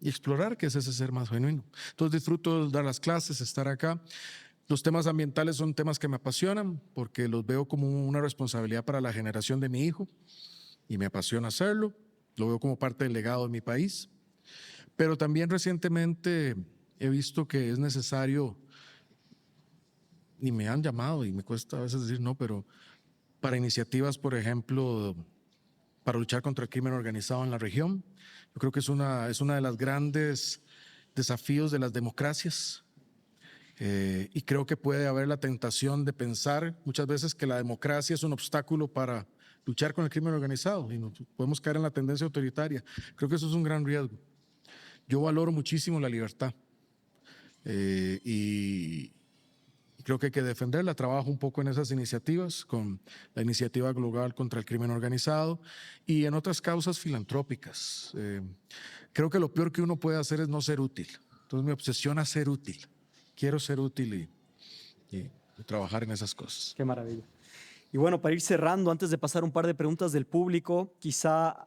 Speaker 2: y explorar qué es ese ser más genuino. Entonces disfruto dar las clases, estar acá. Los temas ambientales son temas que me apasionan porque los veo como una responsabilidad para la generación de mi hijo y me apasiona hacerlo. Lo veo como parte del legado de mi país. Pero también recientemente he visto que es necesario, y me han llamado y me cuesta a veces decir no, pero para iniciativas, por ejemplo, para luchar contra el crimen organizado en la región. Yo creo que es una de las grandes desafíos de las democracias. Y creo que puede haber la tentación de pensar muchas veces que la democracia es un obstáculo para luchar con el crimen organizado y podemos caer en la tendencia autoritaria. Creo que eso es un gran riesgo. Yo valoro muchísimo la libertad y creo que hay que defenderla. Trabajo un poco en esas iniciativas, con la iniciativa global contra el crimen organizado y en otras causas filantrópicas. Creo que lo peor que uno puede hacer es no ser útil. Entonces me obsesiona ser útil. Quiero ser útil y trabajar en esas cosas.
Speaker 1: Qué maravilla. Y bueno, para ir cerrando, antes de pasar un par de preguntas del público, quizá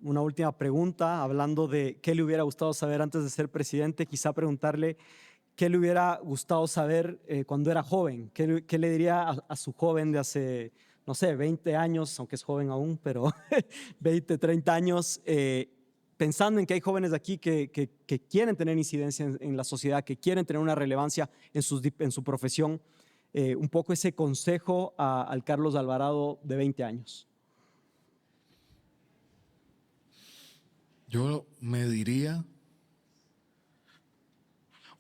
Speaker 1: una última pregunta, hablando de qué le hubiera gustado saber antes de ser presidente, quizá preguntarle qué le hubiera gustado saber cuando era joven, qué le diría a su joven de hace, no sé, 20 años, aunque es joven aún, pero 20, 30 años, pensando en que hay jóvenes aquí que quieren tener incidencia en la sociedad, que quieren tener una relevancia en su profesión. Un poco ese consejo al Carlos Alvarado de 20 años.
Speaker 2: Yo me diría,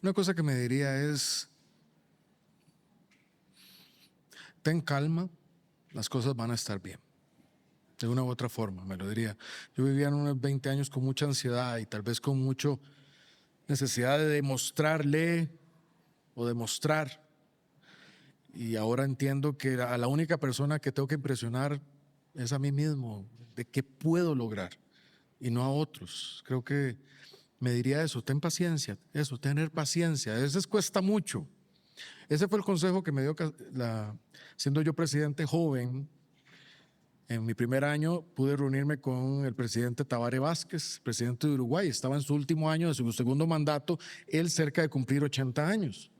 Speaker 2: una cosa que me diría es, ten calma, las cosas van a estar bien. De una u otra forma, me lo diría. Yo vivía en unos 20 años con mucha ansiedad y tal vez con mucha necesidad de demostrarle o demostrar. Y ahora entiendo que a la única persona que tengo que impresionar es a mí mismo, de qué puedo lograr y no a otros. Creo que me diría eso, ten paciencia, eso, tener paciencia. A veces cuesta mucho. Ese fue el consejo que me dio siendo yo presidente joven. En mi primer año pude reunirme con el presidente Tabaré Vázquez, presidente de Uruguay. Estaba en su último año de su segundo mandato, él cerca de cumplir 80 años.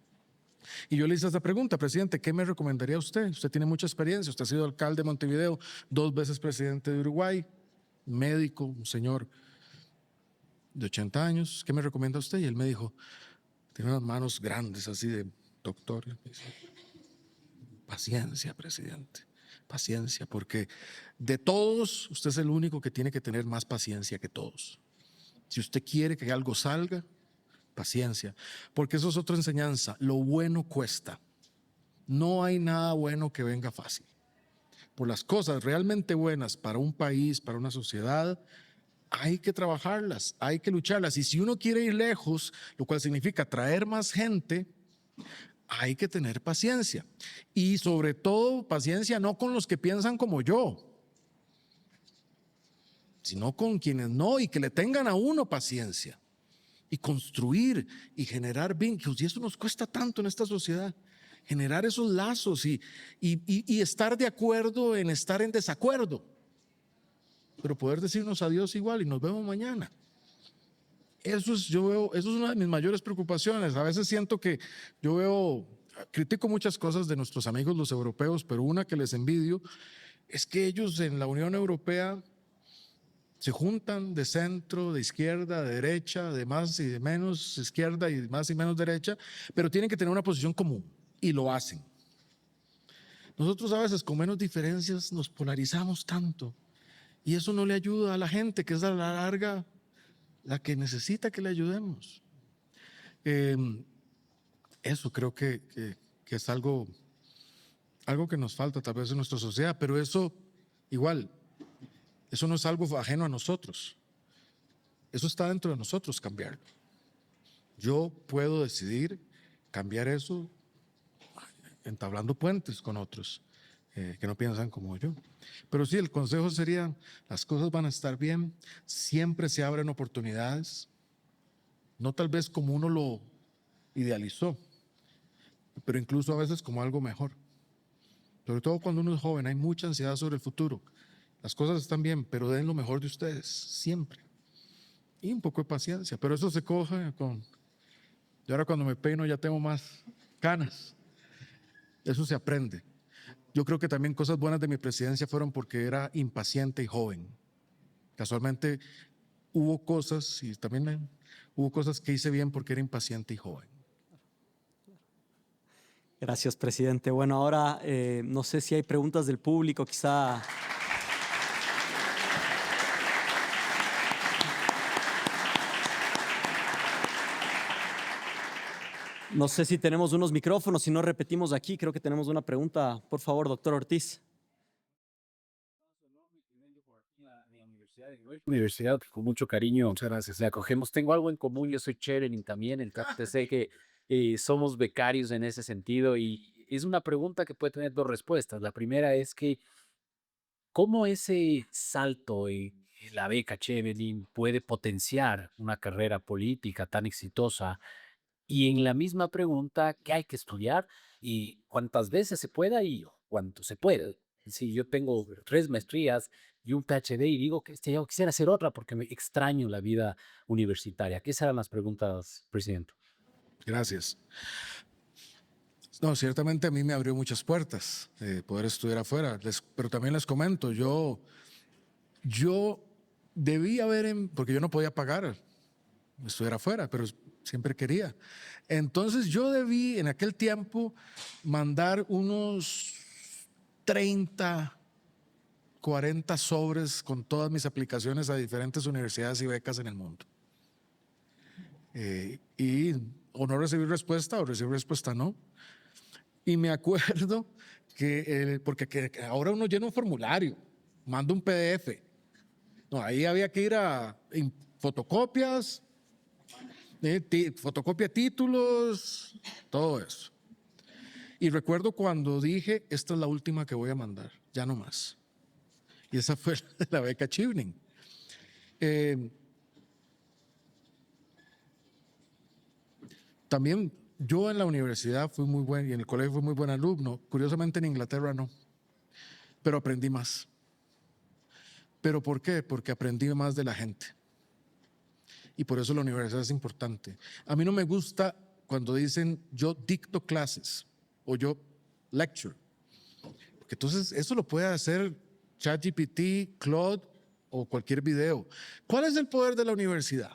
Speaker 2: Y yo le hice esta pregunta: presidente, ¿qué me recomendaría usted? Usted tiene mucha experiencia, usted ha sido alcalde de Montevideo, 2 veces presidente de Uruguay, médico, un señor de 80 años, ¿qué me recomienda usted? Y él me dijo, tiene unas manos grandes así de doctor. Me dice, paciencia, presidente, paciencia, porque de todos usted es el único que tiene que tener más paciencia que todos. Si usted quiere que algo salga, paciencia, porque eso es otra enseñanza. Lo bueno cuesta. No hay nada bueno que venga fácil. Por las cosas realmente buenas para un país, para una sociedad, hay que trabajarlas, hay que lucharlas. Y si uno quiere ir lejos, lo cual significa traer más gente, hay que tener paciencia. Y sobre todo, paciencia no con los que piensan como yo, sino con quienes no, y que le tengan a uno paciencia. Y construir y generar vínculos. Y eso nos cuesta tanto en esta sociedad. Generar esos lazos y estar de acuerdo en estar en desacuerdo. Pero poder decirnos adiós igual y nos vemos mañana. Eso es una de mis mayores preocupaciones. A veces siento que critico muchas cosas de nuestros amigos los europeos, pero una que les envidio es que ellos en la Unión Europea se juntan de centro, de izquierda, de derecha, de más y de menos izquierda y de más y menos derecha, pero tienen que tener una posición común y lo hacen. Nosotros a veces con menos diferencias nos polarizamos tanto y eso no le ayuda a la gente, que es a la larga la que necesita que le ayudemos. Eso creo que es algo que nos falta tal vez en nuestra sociedad, pero eso igual, eso no es algo ajeno a nosotros. Eso está dentro de nosotros, cambiarlo. Yo puedo decidir cambiar eso entablando puentes con otros que no piensan como yo. Pero sí, el consejo sería, las cosas van a estar bien, siempre se abren oportunidades, no tal vez como uno lo idealizó, pero incluso a veces como algo mejor. Sobre todo cuando uno es joven, hay mucha ansiedad sobre el futuro. Las cosas están bien, pero den lo mejor de ustedes, siempre. Y un poco de paciencia, pero eso se coge con... Yo ahora cuando me peino ya tengo más canas. Eso se aprende. Yo creo que también cosas buenas de mi presidencia fueron porque era impaciente y joven. Casualmente hubo cosas, y también hubo cosas que hice bien porque era impaciente y joven.
Speaker 1: Gracias, presidente. Bueno, ahora no sé si hay preguntas del público, quizá. No sé si tenemos unos micrófonos, si no repetimos aquí, creo que tenemos una pregunta. Por favor, doctor Ortiz.
Speaker 3: Universidad, con mucho cariño. Muchas gracias. Le acogemos. Tengo algo en común. Yo soy Cherenin también. Entonces sé que somos becarios en ese sentido y es una pregunta que puede tener dos respuestas. La primera es que ¿cómo ese salto en la beca Chevening puede potenciar una carrera política tan exitosa? Y en la misma pregunta, ¿qué hay que estudiar? Y cuántas veces se pueda y cuánto se puede. Si yo tengo 3 maestrías y un PhD y digo que yo quisiera hacer otra porque me extraño la vida universitaria. ¿Qué serán las preguntas, presidente?
Speaker 2: Gracias. No, ciertamente a mí me abrió muchas puertas poder estudiar afuera, pero también les comento, yo debí porque yo no podía pagar estudiar afuera, pero siempre quería. Entonces yo debí en aquel tiempo mandar unos 30, 40 sobres con todas mis aplicaciones a diferentes universidades y becas en el mundo. Y o no recibí respuesta o recibí respuesta no. Y me acuerdo porque ahora uno llena un formulario, manda un PDF. No, ahí había que ir a fotocopias, fotocopia títulos, todo eso. Y recuerdo cuando dije, esta es la última que voy a mandar, ya no más. Y esa fue la beca Chevening. También yo en la universidad fui muy buen y en el colegio fui muy buen alumno. Curiosamente en Inglaterra no, pero aprendí más. ¿Pero por qué? Porque aprendí más de la gente. Y por eso la universidad es importante. A mí no me gusta cuando dicen yo dicto clases o yo lecture. Porque entonces eso lo puede hacer ChatGPT, Claude o cualquier video. ¿Cuál es el poder de la universidad?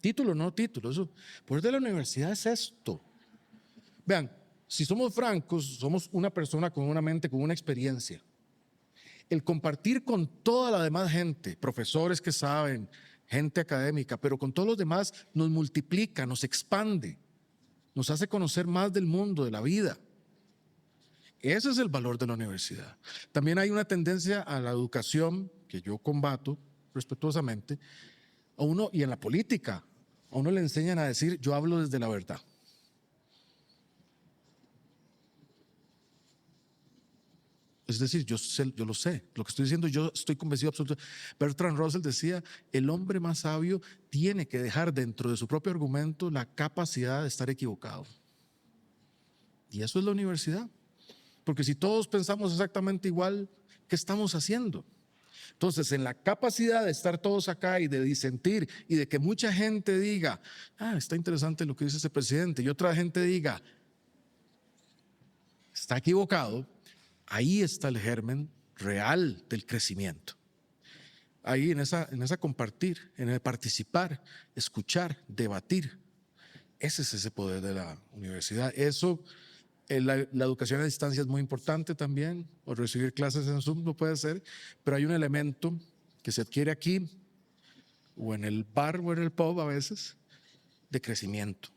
Speaker 2: Título, no título. El poder de la universidad es esto. Vean, si somos francos, somos una persona con una mente, con una experiencia. El compartir con toda la demás gente, profesores que saben, gente académica, pero con todos los demás nos multiplica, nos expande, nos hace conocer más del mundo, de la vida. Ese es el valor de la universidad. También hay una tendencia a la educación, que yo combato respetuosamente, a uno, y en la política, a uno le enseñan a decir, yo hablo desde la verdad. Es decir, yo lo sé, lo que estoy diciendo yo estoy convencido absolutamente. Bertrand Russell decía, el hombre más sabio tiene que dejar dentro de su propio argumento la capacidad de estar equivocado. Y eso es la universidad. Porque si todos pensamos exactamente igual, ¿qué estamos haciendo? Entonces, en la capacidad de estar todos acá y de disentir y de que mucha gente diga, está interesante lo que dice ese presidente, y otra gente diga, está equivocado, ahí está el germen real del crecimiento. Ahí en esa compartir, en el participar, escuchar, debatir. Ese es ese poder de la universidad. Eso, la educación a distancia es muy importante también, o recibir clases en Zoom no puede ser, pero hay un elemento que se adquiere aquí, o en el bar o en el pub a veces, de crecimiento.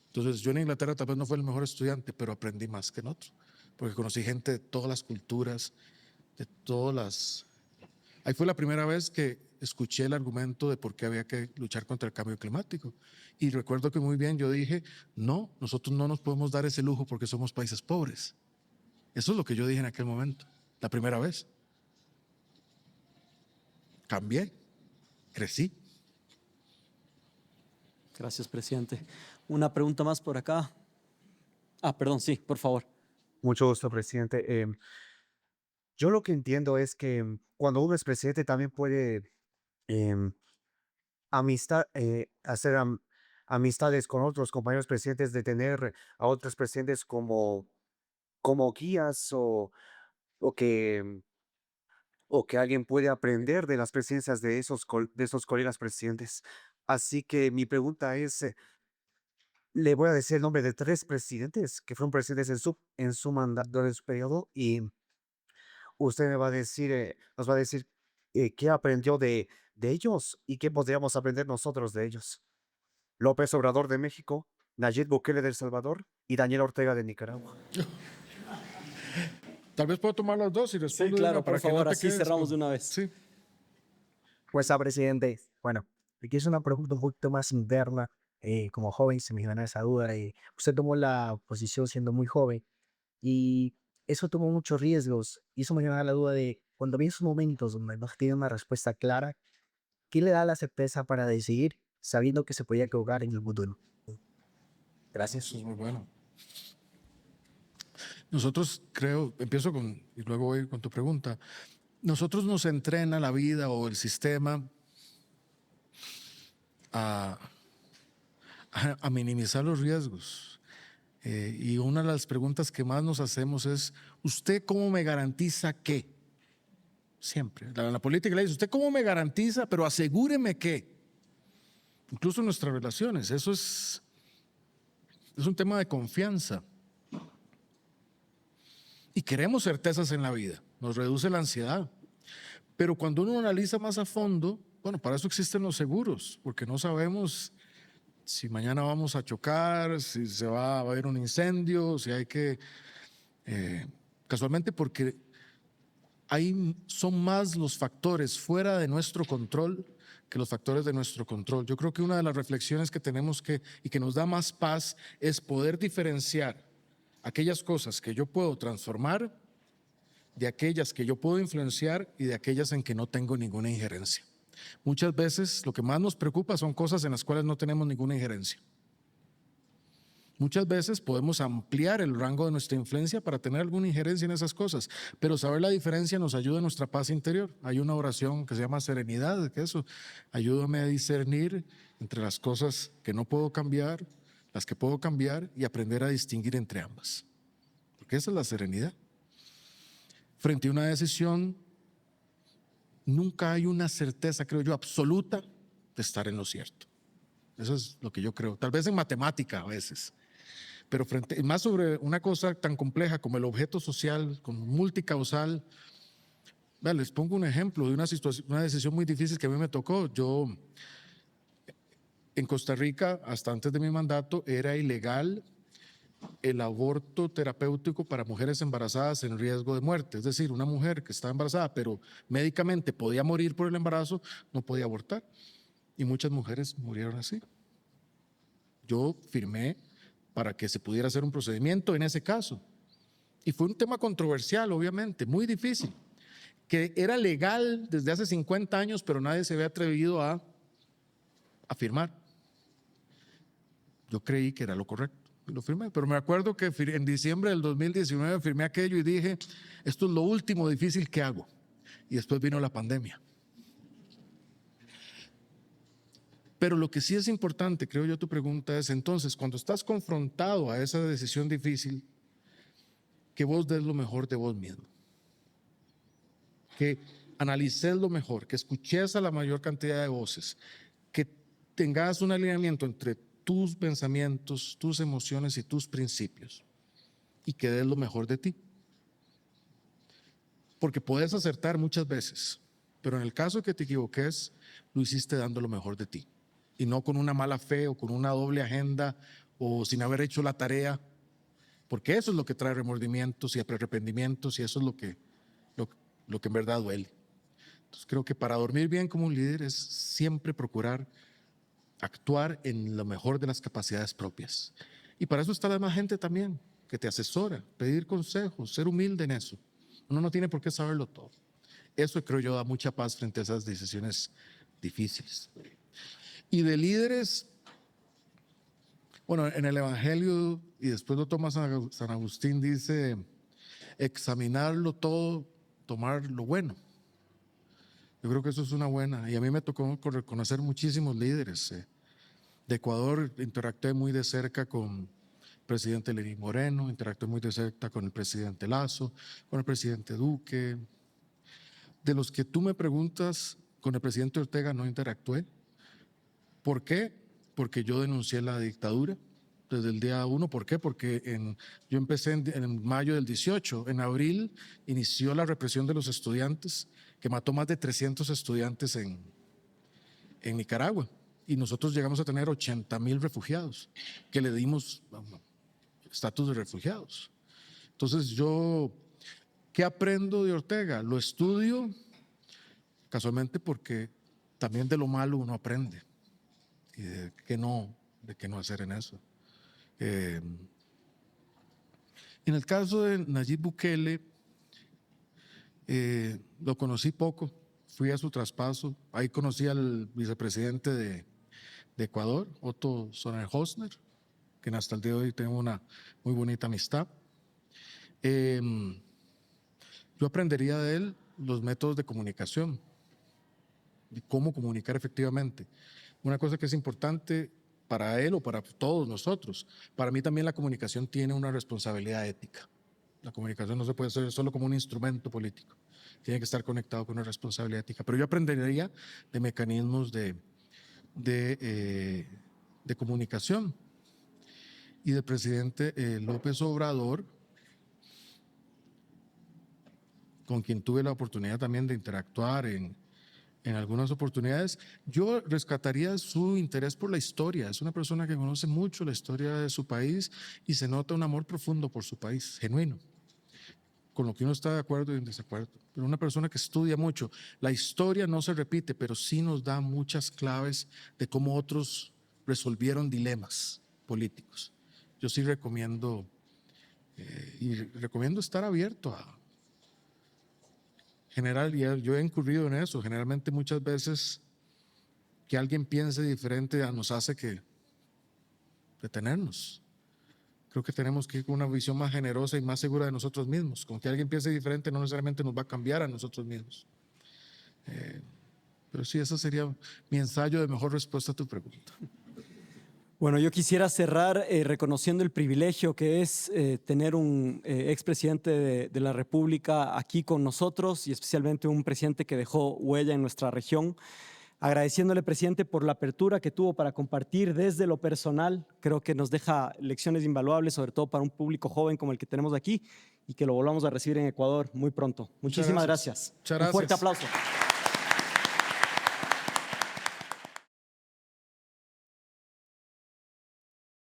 Speaker 2: Entonces yo en Inglaterra tal vez no fui el mejor estudiante, pero aprendí más que en otro, porque conocí gente de todas las culturas, de todas las... Ahí fue la primera vez que escuché el argumento de por qué había que luchar contra el cambio climático. Y recuerdo que muy bien yo dije, no, nosotros no nos podemos dar ese lujo porque somos países pobres. Eso es lo que yo dije en aquel momento, la primera vez. Cambié, crecí.
Speaker 1: Gracias, presidente. Una pregunta más por acá. Perdón, sí, por favor. Mucho gusto, presidente. Yo lo que entiendo es que cuando uno es presidente también puede em, hacer amistades con otros compañeros presidentes, de tener a otros presidentes como guías o que, o que alguien puede aprender de las presidencias de esos colegas presidentes. Así que mi pregunta es, le voy a decir el nombre de 3 presidentes que fueron presidentes en su mandato, en su periodo, y usted nos va a decir qué aprendió de ellos y qué podríamos aprender nosotros de ellos. López Obrador de México, Nayib Bukele de El Salvador y Daniel Ortega de Nicaragua.
Speaker 2: Tal vez puedo tomar las dos y respondo.
Speaker 1: Sí, claro,
Speaker 2: para
Speaker 1: por
Speaker 2: que no
Speaker 1: favor,
Speaker 2: te
Speaker 1: así
Speaker 2: quedes
Speaker 1: cerramos de una vez.
Speaker 2: Sí.
Speaker 4: Pues, presidente, bueno, aquí es una pregunta un poquito más interna. Como joven se me gana esa duda. Usted tomó la posición siendo muy joven y eso tomó muchos riesgos. Y eso me gana la duda de cuando viene esos momentos donde no tiene una respuesta clara, ¿qué le da la certeza para decidir sabiendo que se podía equivocar en el futuro? Gracias.
Speaker 2: Eso es muy bueno. Nosotros empiezo y luego voy con tu pregunta. Nosotros nos entrena la vida o el sistema a minimizar los riesgos. Y una de las preguntas que más nos hacemos es, ¿usted cómo me garantiza qué? Siempre. En la política le dice, ¿usted cómo me garantiza? Pero asegúreme que. Incluso en nuestras relaciones, eso es un tema de confianza. Y queremos certezas en la vida, nos reduce la ansiedad. Pero cuando uno analiza más a fondo, bueno, para eso existen los seguros, porque no sabemos si mañana vamos a chocar, si se va a haber un incendio, si hay que... casualmente porque son más los factores fuera de nuestro control que los factores de nuestro control. Yo creo que una de las reflexiones que tenemos y que nos da más paz es poder diferenciar aquellas cosas que yo puedo transformar de aquellas que yo puedo influenciar y de aquellas en que no tengo ninguna injerencia. Muchas veces lo que más nos preocupa son cosas en las cuales no tenemos ninguna injerencia. Muchas veces podemos ampliar el rango de nuestra influencia para tener alguna injerencia en esas cosas, pero saber la diferencia nos ayuda a nuestra paz interior. Hay una oración que se llama serenidad, que eso, ayúdame a discernir entre las cosas que no puedo cambiar, las que puedo cambiar y aprender a distinguir entre ambas. Porque esa es la serenidad. Frente a una decisión, nunca hay una certeza, creo yo, absoluta de estar en lo cierto. Eso es lo que yo creo. Tal vez en matemática a veces. Pero más sobre una cosa tan compleja como el objeto social, como multicausal. Vean, les pongo un ejemplo de una decisión muy difícil que a mí me tocó. Yo, en Costa Rica, hasta antes de mi mandato, era ilegal el aborto terapéutico para mujeres embarazadas en riesgo de muerte. Es decir, una mujer que estaba embarazada, pero médicamente podía morir por el embarazo, no podía abortar. Y muchas mujeres murieron así. Yo firmé para que se pudiera hacer un procedimiento en ese caso. Y fue un tema controversial, obviamente, muy difícil, que era legal desde hace 50 años, pero nadie se había atrevido a firmar. Yo creí que era lo correcto y lo firmé, pero me acuerdo que en diciembre del 2019 firmé aquello y dije, esto es lo último difícil que hago. Y después vino la pandemia. Pero lo que sí es importante, creo yo, tu pregunta es, entonces, cuando estás confrontado a esa decisión difícil, que vos des lo mejor de vos mismo. Que analices lo mejor, que escuches a la mayor cantidad de voces, que tengas un alineamiento entre tus pensamientos, tus emociones y tus principios, y que des lo mejor de ti. Porque puedes acertar muchas veces, pero en el caso que te equivoques, lo hiciste dando lo mejor de ti. Y no con una mala fe o con una doble agenda o sin haber hecho la tarea, porque eso es lo que trae remordimientos y arrepentimientos y eso es lo que en verdad duele. Entonces creo que para dormir bien como un líder es siempre procurar actuar en lo mejor de las capacidades propias. Y para eso está la demás gente también, que te asesora, pedir consejos, ser humilde en eso. Uno no tiene por qué saberlo todo. Eso creo yo da mucha paz frente a esas decisiones difíciles. Y de líderes, bueno, en el Evangelio, y después lo toma San Agustín, dice, examinarlo todo, tomar lo bueno. Yo creo que eso es una buena, y a mí me tocó reconocer muchísimos líderes. De Ecuador interactué muy de cerca con el presidente Lenín Moreno, interactué muy de cerca con el presidente Lasso, con el presidente Duque. De los que tú me preguntas, con el presidente Ortega no interactué. ¿Por qué? Porque yo denuncié la dictadura desde el día 1. ¿Por qué? Porque yo empecé en mayo del 18. En abril inició la represión de los estudiantes, que mató más de 300 estudiantes en Nicaragua. Y nosotros llegamos a tener 80,000 refugiados, que le dimos estatus de refugiados. Entonces ¿qué aprendo de Ortega? Lo estudio casualmente porque también de lo malo uno aprende. Y de qué no hacer en eso. En el caso de Nayib Bukele, lo conocí poco, fui a su traspaso, ahí conocí al vicepresidente de Ecuador, Otto Sonnenhösner, que hasta el día de hoy tengo una muy bonita amistad. Yo aprendería de él los métodos de comunicación, de cómo comunicar efectivamente. Una cosa que es importante para él o para todos nosotros, para mí también la comunicación tiene una responsabilidad ética. La comunicación no se puede hacer solo como un instrumento político, tiene que estar conectado con una responsabilidad ética. Pero yo aprendería de mecanismos de comunicación. Y del presidente López Obrador, con quien tuve la oportunidad también de interactuar en algunas oportunidades, yo rescataría su interés por la historia. Es una persona que conoce mucho la historia de su país y se nota un amor profundo por su país, genuino, con lo que uno está de acuerdo y en desacuerdo. Pero una persona que estudia mucho. La historia no se repite, pero sí nos da muchas claves de cómo otros resolvieron dilemas políticos. Yo sí recomiendo estar abierto a general, y yo he incurrido en eso. Generalmente muchas veces que alguien piense diferente nos hace que detenernos. Creo que tenemos que ir con una visión más generosa y más segura de nosotros mismos. Con que alguien piense diferente no necesariamente nos va a cambiar a nosotros mismos. Pero sí, ese sería mi ensayo de mejor respuesta a tu pregunta.
Speaker 1: Bueno, yo quisiera cerrar reconociendo el privilegio que es tener un expresidente de la República aquí con nosotros y especialmente un presidente que dejó huella en nuestra región. Agradeciéndole, presidente, por la apertura que tuvo para compartir desde lo personal. Creo que nos deja lecciones invaluables, sobre todo para un público joven como el que tenemos aquí y que lo volvamos a recibir en Ecuador muy pronto. Muchísimas gracias.
Speaker 2: Muchas
Speaker 1: Un fuerte
Speaker 2: gracias.
Speaker 1: aplauso.